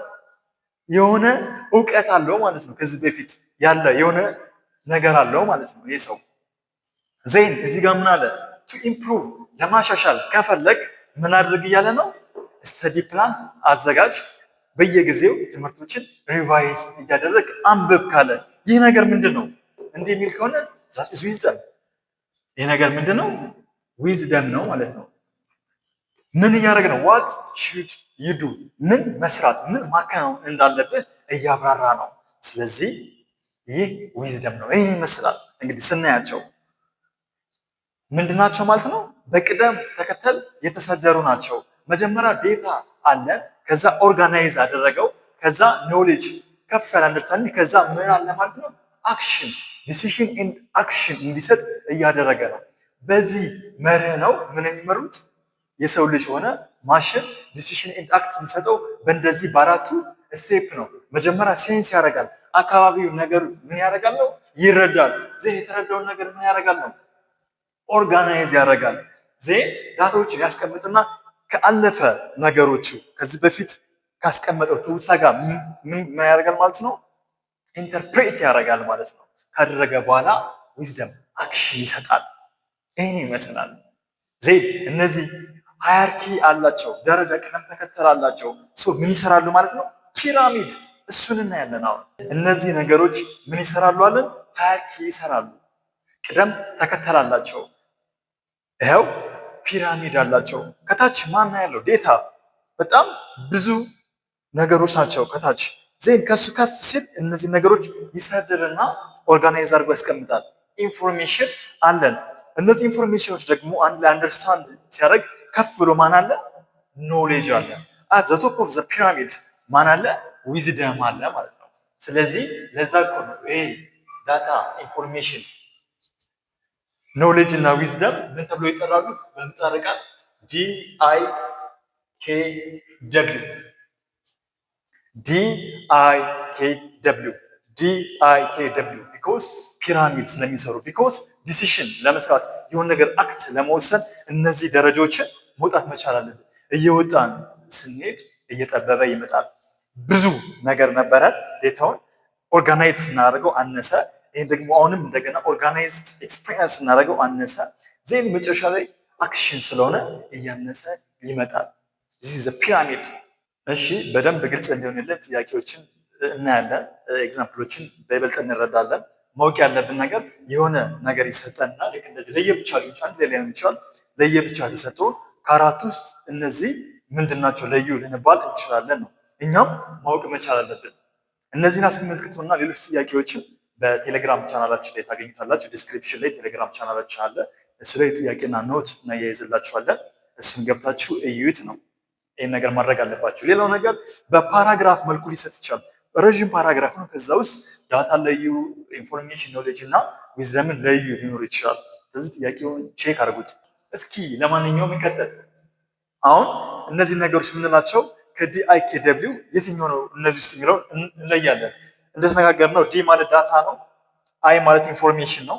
የሆነ እውቀት አለው ማለት ነው። ከዚህ በፊት ያለ የሆነ ነገር አለው ማለት ነው ይህ ሰው። ዜን እዚህ ጋር ምን አለ? ቱ ኢምፕሩቭ ለማሻሻል ከፈለግ ምን አድርግ እያለ ነው? ስተዲ ፕላን አዘጋጅ፣ በየጊዜው ትምህርቶችን ሪቫይዝ እያደረግ አንብብ ካለ ይህ ነገር ምንድን ነው? እንዲህ የሚል ከሆነ ዛት ኢዝ ዊዝደም። ይህ ነገር ምንድን ነው? ዊዝደም ነው ማለት ነው። ምን እያደረግ ነው? ዋት ሹድ ዩ ዱ፣ ምን መስራት ምን ማከናወን እንዳለብህ እያብራራ ነው። ስለዚህ ይህ ዊዝደም ነው። ይህን ይመስላል እንግዲህ ስናያቸው ምንድናቸው ማለት ነው? በቅደም ተከተል የተሰደሩ ናቸው። መጀመሪያ ዴታ አለ፣ ከዛ ኦርጋናይዝ አደረገው፣ ከዛ ኖሌጅ ከፍ ያለ አንደርስታንዲንግ፣ ከዛ ምን አለ ማለት ነው? አክሽን ዲሲሽን ኤንድ አክሽን እንዲሰጥ እያደረገ ነው። በዚህ መርህ ነው ምን የሚመሩት የሰው ልጅ ሆነ ማሽን ዲሲሽን ኤንድ አክት የሚሰጠው በእንደዚህ በአራቱ ስቴፕ ነው። መጀመሪያ ሴንስ ያደርጋል፣ አካባቢው ነገር ምን ያደርጋል ነው ይረዳል። ዜን የተረዳውን ነገር ምን ያደርጋል ነው ኦርጋናይዝ ያደርጋል። ዜን ዳታዎችን ያስቀምጥና ከአለፈ ነገሮቹ ከዚህ በፊት ካስቀመጠው ትውስታ ጋር ምን ያደርጋል ማለት ነው? ኢንተርፕሬት ያደርጋል ማለት ነው። ካደረገ በኋላ ዊዝደም አክሽን ይሰጣል። ይህን ይመስላል። ዜን እነዚህ ሃየርኪ አላቸው፣ ደረጃ ቅደም ተከተል አላቸው። ምን ይሰራሉ ማለት ነው? ፒራሚድ፣ እሱን እናያለን። አሁን እነዚህ ነገሮች ምን ይሰራሉ አለን? ሃየርኪ ይሰራሉ፣ ቅደም ተከተል አላቸው። ይኸው ፒራሚድ አላቸው። ከታች ማን ያለው? ዴታ። በጣም ብዙ ነገሮች ናቸው ከታች። ዜን ከሱ ከፍ ሲል እነዚህ ነገሮች ይሰድርና ኦርጋናይዝ አድርጎ ያስቀምጣል። ኢንፎርሜሽን አለን። እነዚህ ኢንፎርሜሽኖች ደግሞ አንድ ላይ አንደርስታንድ ሲያደርግ ከፍ ብሎ ማን አለ? ኖሌጅ አለ። አት ዘ ቶፕ ኦፍ ዘ ፒራሚድ ማን አለ? ዊዝደም አለ ማለት ነው። ስለዚህ ለዛ እኮ ነው ይሄ ዳታ ኢንፎርሜሽን ኖሌጅ እና ዊዝደም ምን ተብሎ ይጠራሉ? በምህጻረ ቃል DIKW ቢኮዝ ፒራሚድ ስለሚሰሩ ቢኮዝ ዲሲሽን ለመስራት የሆነ ነገር አክት ለመወሰን እነዚህ ደረጃዎችን መውጣት መቻል አለብን። እየወጣን ስንሄድ እየጠበበ ይመጣል። ብዙ ነገር ነበረ፣ ዴታውን ኦርጋናይዝ ስናደርገው አነሰ። ይህን ደግሞ አሁንም እንደገና ኦርጋናይዝድ ኤክስፒሪየንስ ስናደርገው አነሰ። ዜን መጨረሻ ላይ አክሽን ስለሆነ እያነሰ ይመጣል። ዚስ ዘ ፒራሚድ። እሺ በደንብ ግልጽ እንዲሆንልን ጥያቄዎችን እናያለን፣ ኤግዛምፕሎችን በይበልጥ እንረዳለን። ማወቅ ያለብን ነገር የሆነ ነገር ይሰጠንና ልክ እንደዚህ ለየብቻ ሊሆን ይችላል፣ ሊሆን ይችላል። ለየብቻ ተሰጥቶ ከአራት ውስጥ እነዚህ ምንድናቸው ለዩ ልንባል እንችላለን ነው። እኛም ማወቅ መቻል አለብን። እነዚህን አስመልክቶና ሌሎች ጥያቄዎችን በቴሌግራም ቻናላችን ላይ ታገኙታላችሁ። ዲስክሪፕሽን ላይ ቴሌግራም ቻናላችን አለ። እሱ ላይ ጥያቄና ኖት እናያይዝላችኋለን። እሱን ገብታችሁ እዩት ነው። ይህን ነገር ማድረግ አለባችሁ። ሌላው ነገር በፓራግራፍ መልኩ ሊሰጥ ይችላል። ረዥም ፓራግራፍ ነው። ከዛ ውስጥ ዳታ ለዩ፣ ኢንፎርሜሽን ኖሌጅ እና ዊዝደምን ለዩ ሊኖር ይችላል። ስለዚህ ጥያቄውን ቼክ አድርጉት። እስኪ ለማንኛውም ይቀጥል። አሁን እነዚህ ነገሮች የምንላቸው ከዲአይኬደብሊው የትኛው ነው እነዚህ ውስጥ የሚለውን እንለያለን። እንደተነጋገር ነው ዲ ማለት ዳታ ነው፣ አይ ማለት ኢንፎርሜሽን ነው፣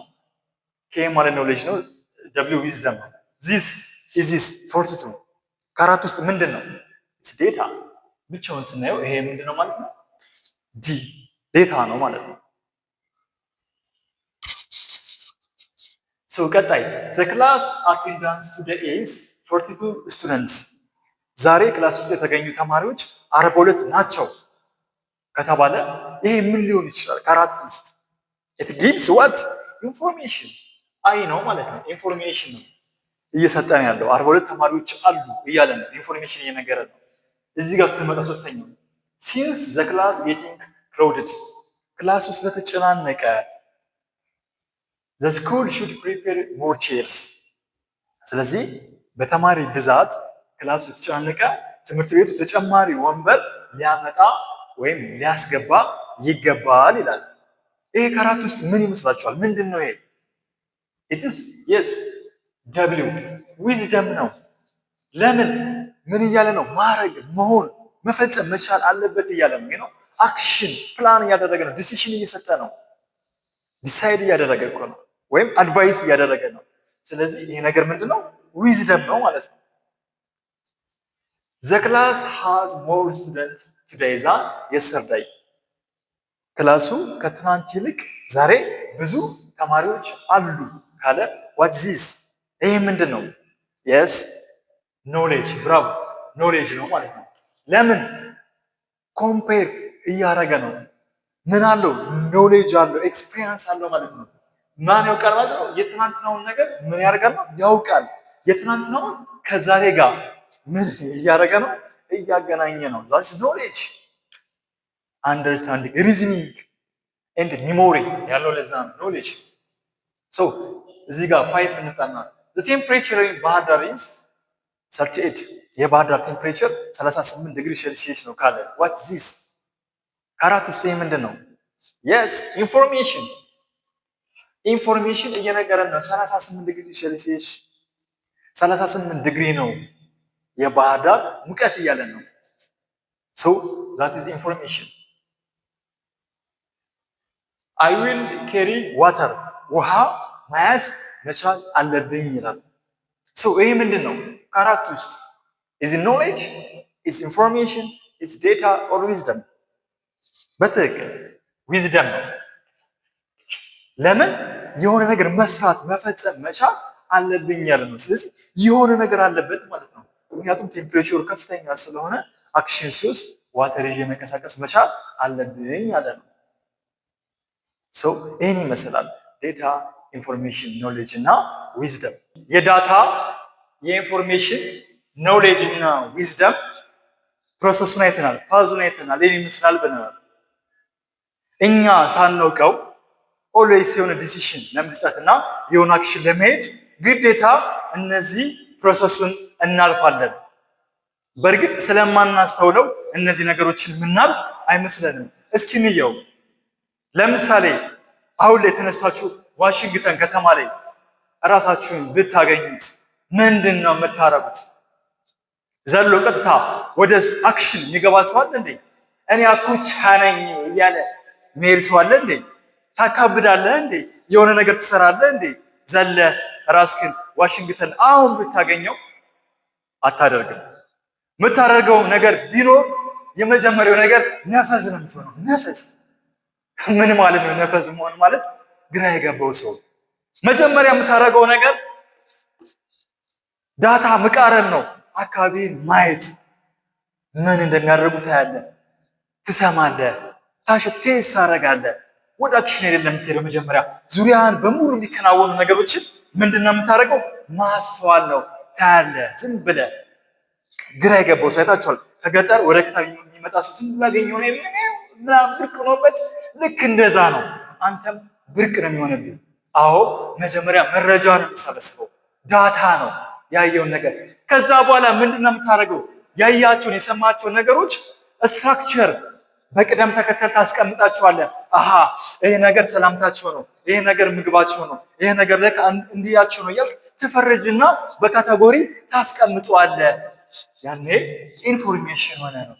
ኬ ማለት ኖሌጅ ነው፣ ደብሊው ዊዝደም ነው። ዚስ ኢዚስ ፎርቲቱ ከአራት ውስጥ ምንድን ነው? ዴታ ብቻውን ስናየው ይሄ ምንድን ነው ማለት ነው? ዲ ዴታ ነው ማለት ነው። ቀጣይ the class attendance today is 42 ስቱደንትስ ዛሬ ክላስ ውስጥ የተገኙ ተማሪዎች 42 ናቸው ከተባለ ይሄ ምን ሊሆን ይችላል? ከአራት ውስጥ it gives what information አይ ነው ማለት ነው። ኢንፎርሜሽን ነው እየሰጠን ያለው 42 ተማሪዎች አሉ እያለ ነው። ኢንፎርሜሽን እየነገረ ነው። እዚህ ጋር ስንመጣ ሶስተኛው since the class getting crowded ክላሱ ስለተጨናነቀ the school should prepare more chairs ስለዚህ በተማሪ ብዛት ክላሱ የተጨናነቀ ትምህርት ቤቱ ተጨማሪ ወንበር ሊያመጣ ወይም ሊያስገባ ይገባል ይላል። ይሄ ከአራት ውስጥ ምን ይመስላችኋል? ምንድነው ይሄ? it is yes w wisdom ነው። ለምን ምን እያለ ነው? ማረግ መሆን መፈጸም መቻል አለበት እያለ ነው። አክሽን ፕላን እያደረገ ነው። ዲሲሽን እየሰጠ ነው። ዲሳይድ እያደረገ እኮ ነው፣ ወይም አድቫይስ እያደረገ ነው። ስለዚህ ይሄ ነገር ምንድነው? ዊዝደም ነው ማለት ነው። the class has more students today than yesterday ክላሱ ከትናንት ይልቅ ዛሬ ብዙ ተማሪዎች አሉ ካለ what is this? ይሄ ምንድነው? yes knowledge ብራቮ ኖሌጅ ነው ማለት ነው። ለምን ኮምፔር እያደረገ ነው። ምን አለው? ኖሌጅ አለው፣ ኤክስፒሪየንስ አለው ማለት ነው። ማን ያውቃል ማለት ነው? የትናንትናውን ነገር ምን ያደርጋል ነው? ያውቃል። የትናንትናውን ከዛሬ ጋር ምን እያደረገ ነው? እያገናኘ ነው። that's knowledge understanding reasoning and memory ያለው ለዛ ነው knowledge። so እዚህ ጋር 5 እንጣና the temperature in ባህር ዳር is 38 የባህር ዳር ቴምፕሬቸር 38 ዲግሪ ሴልሺየስ ነው ካለ what is this? ከአራት ውስጥ ይሄ ምንድን ነው? yes ኢንፎርሜሽን እየነገረን ነው። 38 ዲግሪ ሴልሺየስ 38 ዲግሪ ነው የባህር ዳር ሙቀት እያለን ነው። so that is information I will carry water ውሃ መያዝ መቻል አለብኝ ይላል። so ይሄ ምንድን ነው? ከአራት ውስጥ is it knowledge, it's information, it's data or wisdom? በትክክል ዊዝደም ነው። ለምን የሆነ ነገር መስራት መፈጸም መቻል አለብኝ ያለ ነው። ስለዚህ የሆነ ነገር አለበት ማለት ነው። ምክንያቱም ቴምፕሬቸሩ ከፍተኛ ስለሆነ አክሽን ሲወስድ ዋተር ይዤ መንቀሳቀስ መቻል አለብኝ ያለ ነው። ሰው ይህን ይመስላል ዴታ፣ ኢንፎርሜሽን፣ ኖሌጅ እና ዊዝደም። የዳታ የኢንፎርሜሽን ኖሌጅ እና ዊዝደም ፕሮሰሱን አይተናል፣ ፓዙን አይተናል፣ ይህን ይመስላል ብለናል። እኛ ሳናውቀው ኦልዌይስ የሆነ ዲሲሽን ለመስጠትና የሆነ አክሽን ለመሄድ ግዴታ እነዚህ ፕሮሰሱን እናልፋለን። በእርግጥ ስለማናስተውለው እነዚህ ነገሮችን የምናልፍ አይመስለንም። እስኪ እንየው። ለምሳሌ አሁን ላይ ተነስታችሁ ዋሽንግተን ከተማ ላይ እራሳችሁን ብታገኙት ምንድን ነው የምታረጉት? ዘሎ ቀጥታ ወደ አክሽን የሚገባ ሰው አለ እንዴ? እኔ አኩቻ ነኝ እያለ መሄድ ሰው አለ እንዴ? ታካብዳለህ እንዴ? የሆነ ነገር ትሰራለህ እንዴ? ዘለ ራስክን ዋሽንግተን አሁን ብታገኘው አታደርግም። የምታደርገው ነገር ቢኖር የመጀመሪያው ነገር ነፈዝ ነው የምትሆነው። ነፈዝ ምን ማለት ነው? ነፈዝ መሆን ማለት ግራ የገባው ሰው መጀመሪያ የምታደርገው ነገር ዳታ መቃረን ነው። አካባቢን ማየት፣ ምን እንደሚያደርጉ ታያለህ፣ ትሰማለህ፣ ቴስት ታደርጋለህ። ወደ አክሽን አይደለም የምትሄደው። መጀመሪያ ዙሪያን በሙሉ የሚከናወኑ ነገሮችን ምንድነው የምታደርገው? ማስተዋል ነው። ታያለህ። ዝም ብለህ ግራ የገባው ሰው አይታችኋል። ከገጠር ወደ ከተማ የሚመጣ ሰው ዝም ብሎ ያገኘው ነው ምናምን ብርቅ ሆኖበት፣ ልክ እንደዛ ነው። አንተም ብርቅ ነው የሚሆንብህ። አዎ መጀመሪያ መረጃ ነው የምትሰበስበው፣ ዳታ ነው ያየውን ነገር። ከዛ በኋላ ምንድነው የምታደርገው? ያያቸውን የሰማቸውን ነገሮች ስትራክቸር በቅደም ተከተል ታስቀምጣቸዋለህ። አሃ ይሄ ነገር ሰላምታቸው ነው፣ ይሄ ነገር ምግባቸው ነው፣ ይሄ ነገር ለካ እንዲያቸው ነው እያልክ ትፈርጅና በካቴጎሪ ታስቀምጠዋለህ። ያኔ ኢንፎርሜሽን ሆነ ነው።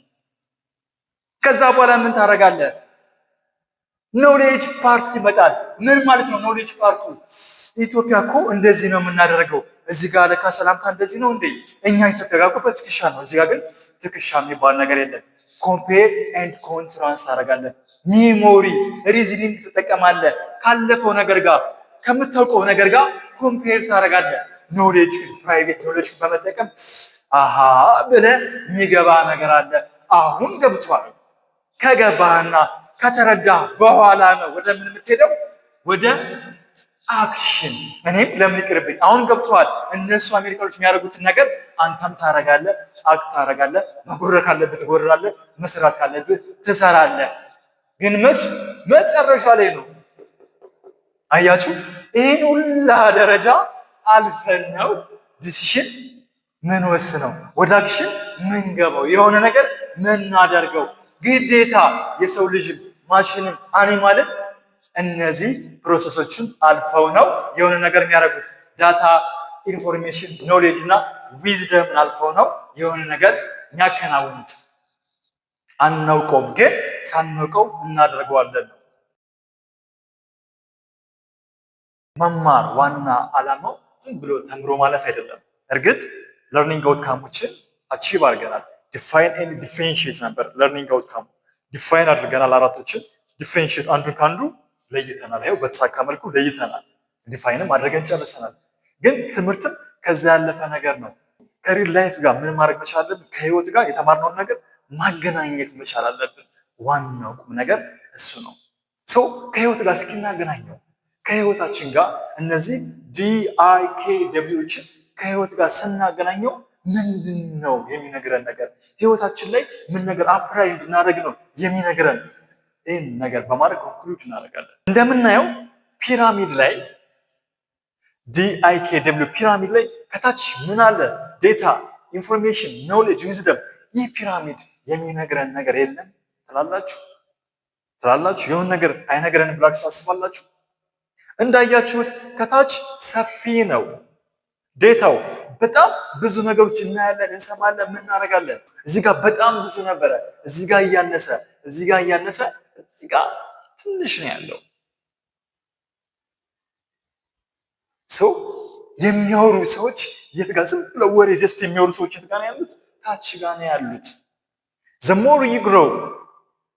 ከዛ በኋላ ምን ታደርጋለህ? ኖሌጅ ፓርት ይመጣል። ምን ማለት ነው ኖሌጅ ፓርቱ? ኢትዮጵያ እኮ እንደዚህ ነው የምናደርገው፣ እዚህ ጋር ለካ ሰላምታ እንደዚህ ነው እንዴ? እኛ ኢትዮጵያ ጋር እኮ በትከሻ ነው፣ እዚህ ጋር ግን ትከሻ የሚባል ነገር የለም። ኮምፔር ኤንድ ኮንትራስት ታደርጋለህ። ሚሞሪ ሪዝኒንግ ትጠቀማለህ። ካለፈው ነገር ጋር ከምታውቀው ነገር ጋር ኮምፔር ታደርጋለህ። ኖሌጅ ፕራይቬት ኖሌጅ በመጠቀም አሃ ብለህ የሚገባ ነገር አለ። አሁን ገብቷል። ከገባህና ከተረዳህ በኋላ ነው ወደ ምን የምትሄደው? ወደ አክሽን። እኔም ለምን ይቅርብኝ። አሁን ገብቷል። እነሱ አሜሪካኖች የሚያደርጉትን ነገር አንተም ታረጋለህ፣ አክት ታረጋለህ። መጎረር ካለብህ ትጎረራለህ፣ መስራት ካለብህ ትሰራለህ። ግን መጨረሻ ላይ ነው። አያችሁ፣ ይህን ሁላ ደረጃ አልፈን ነው ዲሲሽን ምን ወስነው ወደ አክሽን ምን ገባው የሆነ ነገር ምናደርገው። ግዴታ የሰው ልጅም ማሽንም አኒማልም እነዚህ ፕሮሰሶችን አልፈው ነው የሆነ ነገር የሚያደርጉት። ዳታ፣ ኢንፎርሜሽን፣ ኖሌጅ እና ዊዝደምን አልፈው ነው የሆነ ነገር የሚያከናውኑት። አናውቀውም፣ ግን ሳናውቀው እናደርገዋለን ነው። መማር ዋና ዓላማው ዝም ብሎ ተምሮ ማለፍ አይደለም። እርግጥ ለርኒንግ አውትካሞችን አቺቭ አድርገናል። ዲፋይን ኤንድ ዲፍሬንሺየት ነበር ለርኒንግ አውትካሙ። ዲፋይን አድርገናል አራቶችን፣ ዲፍሬንሺየት አንዱን ከአንዱ ለይተናል። ይኸው በተሳካ መልኩ ለይተናል። ዲፋይንም አድርገን ጨርሰናል። ግን ትምህርትም ከዛ ያለፈ ነገር ነው። ከሪል ላይፍ ጋር ምን ማድረግ መቻል አለብን? ከህይወት ጋር የተማርነውን ነገር ማገናኘት መቻል አለብን። ዋናው ቁም ነገር እሱ ነው። ሰው ከህይወት ጋር እስኪናገናኘው ከህይወታችን ጋር እነዚህ DIKWዎችን ከህይወት ጋር ስናገናኘው ምንድን ነው የሚነግረን ነገር? ህይወታችን ላይ ምን ነገር አፕላይ እንድናደርግ ነው የሚነግረን? ይህን ነገር በማድረግ ኮንክሉድ እናደርጋለን። እንደምናየው ፒራሚድ ላይ DIKW ፒራሚድ ላይ ከታች ምን አለ? ዴታ፣ ኢንፎርሜሽን፣ ኖሌጅ፣ ዊዝደም። ይህ ፒራሚድ የሚነግረን ነገር የለም ትላላችሁ? የሆነ ነገር አይነግረን ብላችሁ ታስባላችሁ? እንዳያችሁት ከታች ሰፊ ነው ዴታው። በጣም ብዙ ነገሮች እናያለን፣ እንሰማለን፣ ምን እናደርጋለን። እዚህ ጋር በጣም ብዙ ነበረ፣ እዚህ ጋር እያነሰ፣ እዚህ ጋር እያነሰ፣ እዚህ ጋር ትንሽ ነው ያለው። ሰው የሚያወሩ ሰዎች የት ጋር? ዝም ብለው ወሬ ጀስት የሚያወሩ ሰዎች የት ጋር ነው ያሉት? ታች ጋር ነው ያሉት። the more you grow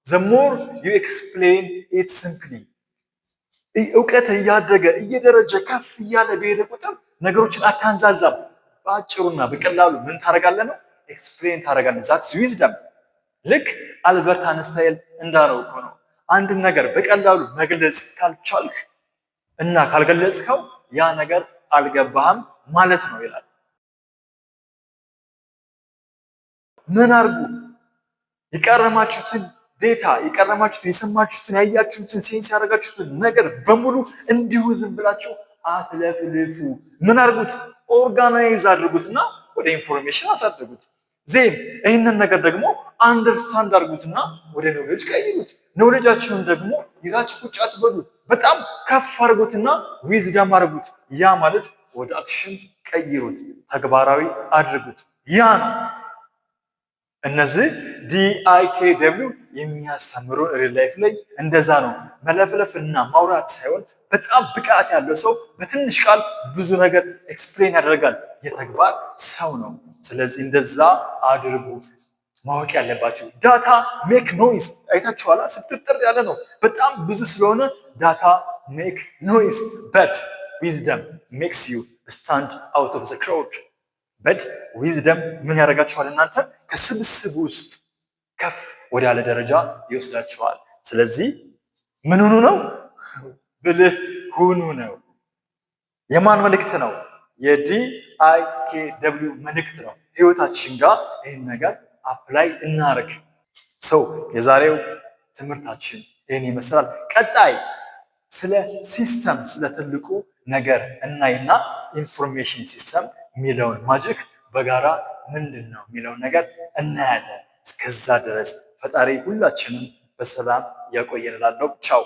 the more you explain it simply። እውቀት እያደገ እየደረጀ ከፍ እያለ በሄደ ቁጥር ነገሮችን አታንዛዛም። በአጭሩና በቀላሉ ምን ታደርጋለህ ነው? ኤክስፕሌን ታደርጋለህ። ዛትስ ዊዝደም። ልክ አልበርት አንስታይን እንዳለው እኮ ነው። አንድን ነገር በቀላሉ መግለጽ ካልቻልክ እና ካልገለጽከው ያ ነገር አልገባህም ማለት ነው ይላል። ምን አርጉ? የቀረማችሁትን ዴታ፣ የቀረማችሁትን፣ የሰማችሁትን፣ ያያችሁትን፣ ሴንስ ያደረጋችሁትን ነገር በሙሉ እንዲሁ ዝም ብላችሁ አትለፍልፉ። ምን አርጉት? ኦርጋናይዝ አድርጉትና ወደ ኢንፎርሜሽን አሳድጉት። ዜን ይህንን ነገር ደግሞ አንደርስታንድ አድርጉትና ወደ ኖሌጅ ቀይሩት። ኖሌጃችሁን ደግሞ ይዛችሁ ቁጭ አትበሉት። በጣም ከፍ አድርጉትና ዊዝደም አድርጉት። ያ ማለት ወደ አክሽን ቀይሩት፣ ተግባራዊ አድርጉት። ያ ነው እነዚህ DIKW የሚያስተምሩ ሪል ላይፍ ላይ እንደዛ ነው። መለፍለፍ እና ማውራት ሳይሆን በጣም ብቃት ያለው ሰው በትንሽ ቃል ብዙ ነገር ኤክስፕሌን ያደርጋል። የተግባር ሰው ነው። ስለዚህ እንደዛ አድርጉ። ማወቅ ያለባችሁ ዳታ ሜክ ኖይዝ አይታችኋላ። ስትጥር ያለ ነው በጣም ብዙ ስለሆነ ዳታ ሜክ ኖይዝ በት ዊዝደም ሜክስ ዩ ስታንድ አውት ኦፍ ዘ ክራውድ። በት ዊዝደም ምን ያደርጋችኋል? እናንተ ከስብስብ ውስጥ ከፍ ወዳለ ደረጃ ይወስዳችኋል። ስለዚህ ምን ሁኑ ነው? ብልህ ሁኑ ነው። የማን መልእክት ነው? የDIKW መልእክት ነው። ህይወታችን ጋር ይህን ነገር አፕላይ እናርግ። ሰው የዛሬው ትምህርታችን ይህን ይመስላል። ቀጣይ ስለ ሲስተም፣ ስለ ትልቁ ነገር እናይና ኢንፎርሜሽን ሲስተም የሚለውን ማጂክ በጋራ ምንድን ነው የሚለውን ነገር እናያለን። እስከዛ ድረስ ፈጣሪ ሁላችንም በሰላም ያቆየን እላለሁ። ቻው።